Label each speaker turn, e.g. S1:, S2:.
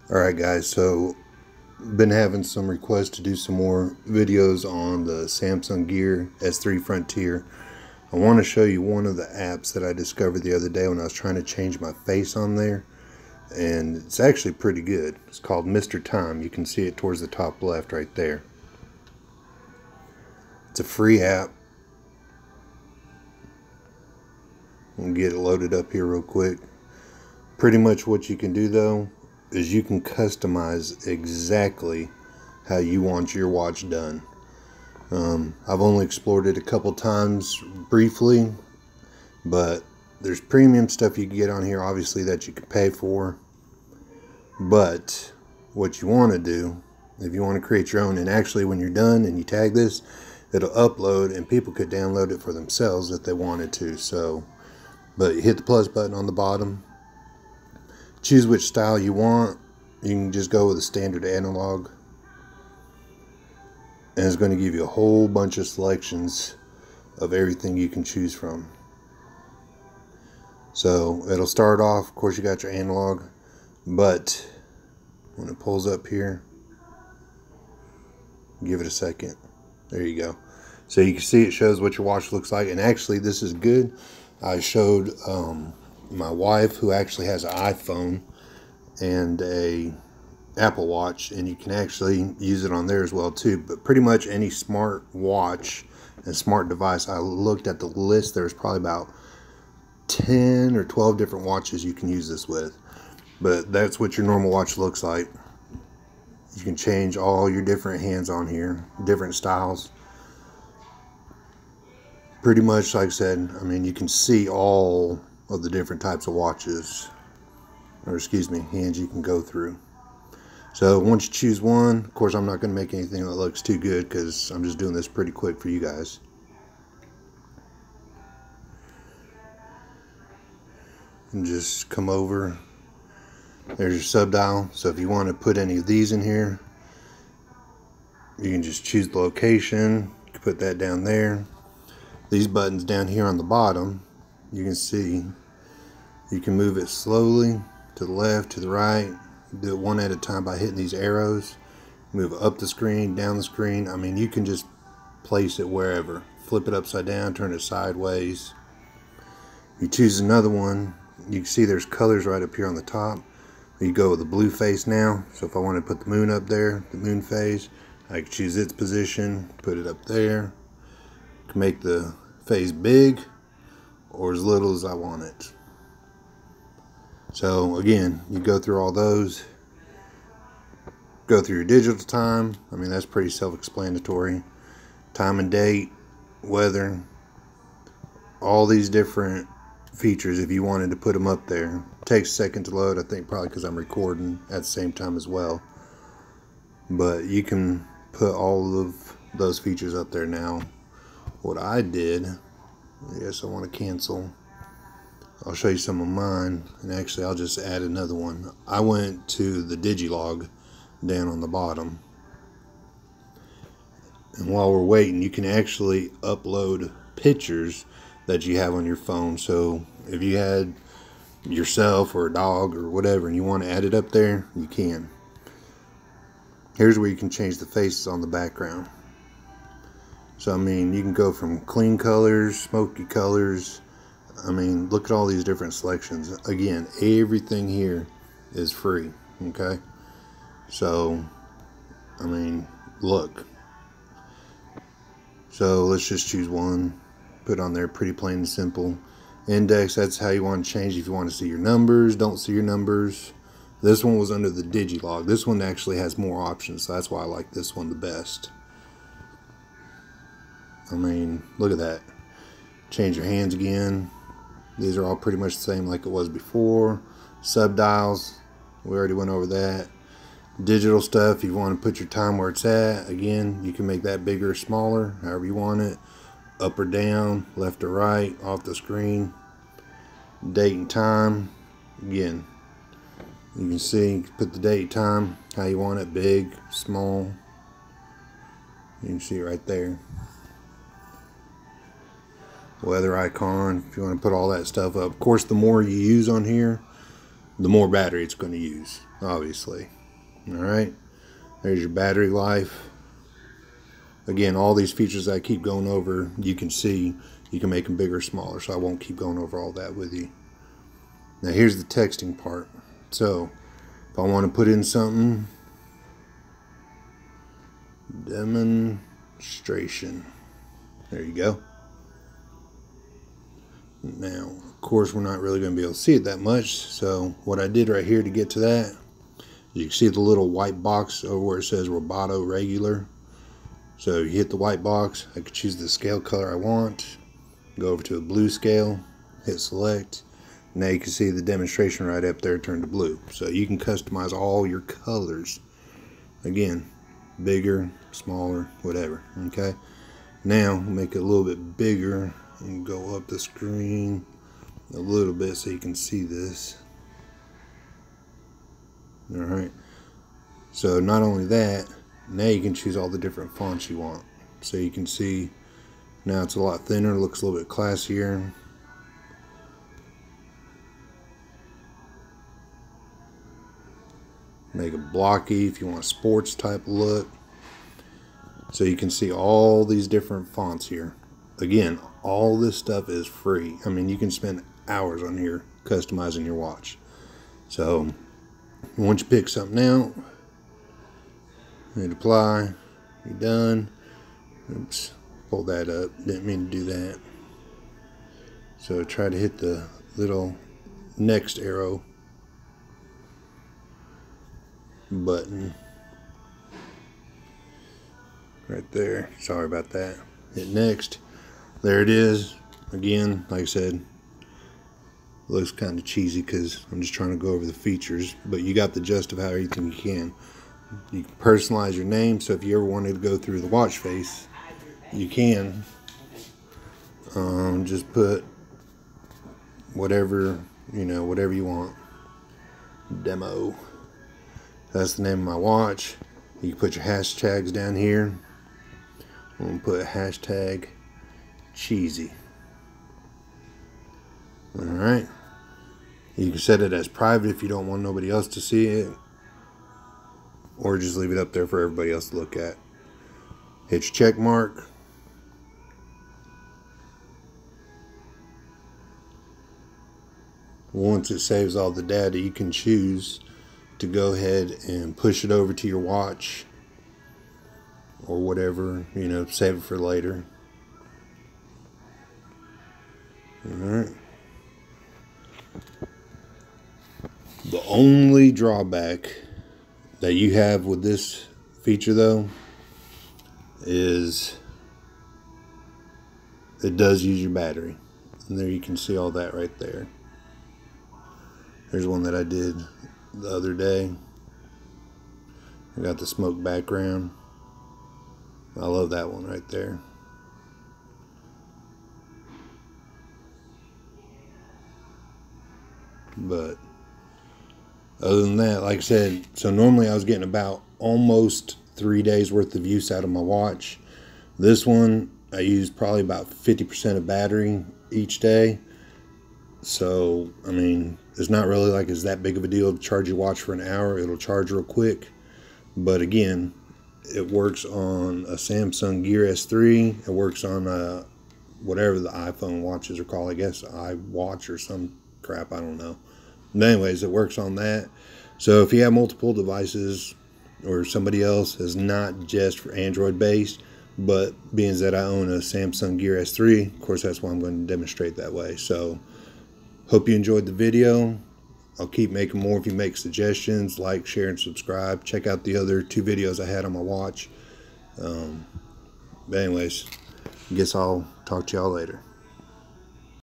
S1: Alright guys, so been having some requests to do some more videos on the Samsung Gear S3 Frontier. I want to show you one of the apps that I discovered the other day when I was trying to change my face on there, and it's actually pretty good. It's called Mr. Time. You can see it towards the top left right there. It's a free app. I'll get it loaded up here real quick. Pretty much what you can do though is you can customize exactly how you want your watch done. I've only explored it a couple times briefly, but there's premium stuff you can get on here, obviously, that you can pay for. But what you want to do, if you want to create your own, and actually when you're done and you tag this, it'll upload and people could download it for themselves if they wanted to. So, but you hit the plus button on the bottom, choose which style you want. You can just go with a standard analog, and it's going to give you a whole bunch of selections of everything you can choose from. So it'll start off, of course you got your analog, but when it pulls up here, give it a second. There you go. So you can see it shows what your watch looks like, and actually this is good. I showed my wife, who actually has an iPhone and a Apple Watch, and you can actually use it on there as well too. But pretty much any smart watch and smart device, I looked at the list, there's probably about 10 or 12 different watches you can use this with. But that's what your normal watch looks like. You can change all your different hands on here, different styles. Pretty much, like I said, I mean, you can see all of the different types of watches, or excuse me, hands you can go through. So once you choose one, of course I'm not going to make anything that looks too good because I'm just doing this pretty quick for you guys. And just come over, there's your sub dial. So if you want to put any of these in here, you can just choose the location, you can put that down there. These buttons down here on the bottom, you can see you can move it slowly to the left, to the right. Do it one at a time by hitting these arrows. Move up the screen, down the screen. I mean, you can just place it wherever. Flip it upside down, turn it sideways. You choose another one. You can see there's colors right up here on the top. You go with the blue face now. So if I want to put the moon up there, the moon phase, I can choose its position, put it up there. I can make the phase big or as little as I want it. So again, you go through all those, go through your digital time. I mean, that's pretty self-explanatory. Time and date, weather, all these different features if you wanted to put them up there. It takes a second to load, I think probably because I'm recording at the same time as well. But you can put all of those features up there now. What I did, I guess I want to cancel. I'll show you some of mine, and actually I'll just add another one. I went to the Digilog down on the bottom, and while we're waiting, you can actually upload pictures that you have on your phone. So if you had yourself or a dog or whatever and you want to add it up there, you can. Here's where you can change the faces on the background. So I mean, you can go from clean colors, smoky colors. I mean, look at all these different selections. Again, everything here is free, okay? So, I mean, look. So let's just choose one, put on there, pretty plain and simple. Index, that's how you want to change if you want to see your numbers, don't see your numbers. This one was under the Digilog. This one actually has more options, so that's why I like this one the best. I mean, look at that. Change your hands again. These are all pretty much the same like it was before. Sub dials, we already went over that. Digital stuff, you want to put your time where it's at. Again, you can make that bigger or smaller, however you want it. Up or down, left or right, off the screen. Date and time. Again, you can see, you can put the date, time, how you want it, big, small. You can see it right there. Weather icon, if you want to put all that stuff up. Of course, the more you use on here, the more battery it's going to use, obviously. Alright, there's your battery life. Again, all these features that I keep going over, you can see, you can make them bigger or smaller, so I won't keep going over all that with you. Now here's the texting part. So, if I want to put in something, demonstration. There you go. Now, of course, we're not really going to be able to see it that much, so what I did right here to get to that, you can see the little white box over where it says Roboto Regular. So you hit the white box, I could choose the scale color I want, go over to a blue scale, hit select. Now you can see the demonstration right up there turned to blue. So you can customize all your colors. Again, bigger, smaller, whatever. Okay. Now make it a little bit bigger and go up the screen a little bit so you can see this. Alright. So not only that, now you can choose all the different fonts you want. So you can see now it's a lot thinner, looks a little bit classier. Make it blocky if you want a sports type look. So you can see all these different fonts here. Again, all this stuff is free. I mean, you can spend hours on here customizing your watch. So once you pick something out, hit apply, you're done. Oops, pull that up, didn't mean to do that. So try to hit the little next arrow button right there. Sorry about that. Hit next. There it is. Again, like I said, looks kind of cheesy because I'm just trying to go over the features, but you got the gist of how everything you can. You can personalize your name, so if you ever wanted to go through the watch face, you can. Just put whatever, whatever you want. Demo. That's the name of my watch. You can put your hashtags down here. I'm going to put hashtag cheesy. Alright. You can set it as private if you don't want nobody else to see it, or just leave it up there for everybody else to look at. Hit your check mark. Once it saves all the data, you can choose to go ahead and push it over to your watch or whatever, save it for later. Alright. The only drawback that you have with this feature though is it does use your battery. And there you can see all that right there. Here's one that I did the other day. I got the smoke background. I love that one right there. But other than that, like I said, so normally I was getting about almost 3 days worth of use out of my watch. This one I used probably about 50% of battery each day. So I mean, it's not really like it's that big of a deal to charge your watch for an hour. It'll charge real quick. But again, it works on a Samsung Gear S3. It works on whatever the iPhone watches are called. I guess iWatch or some crap. I don't know. But anyways, it works on that. So if you have multiple devices or somebody else is not just for Android based, but being that I own a Samsung Gear S3, of course that's why I'm going to demonstrate that way. So hope you enjoyed the video. I'll keep making more. If you make suggestions, like, share, and subscribe. Check out the other 2 videos I had on my watch. But anyways, I guess I'll talk to y'all later.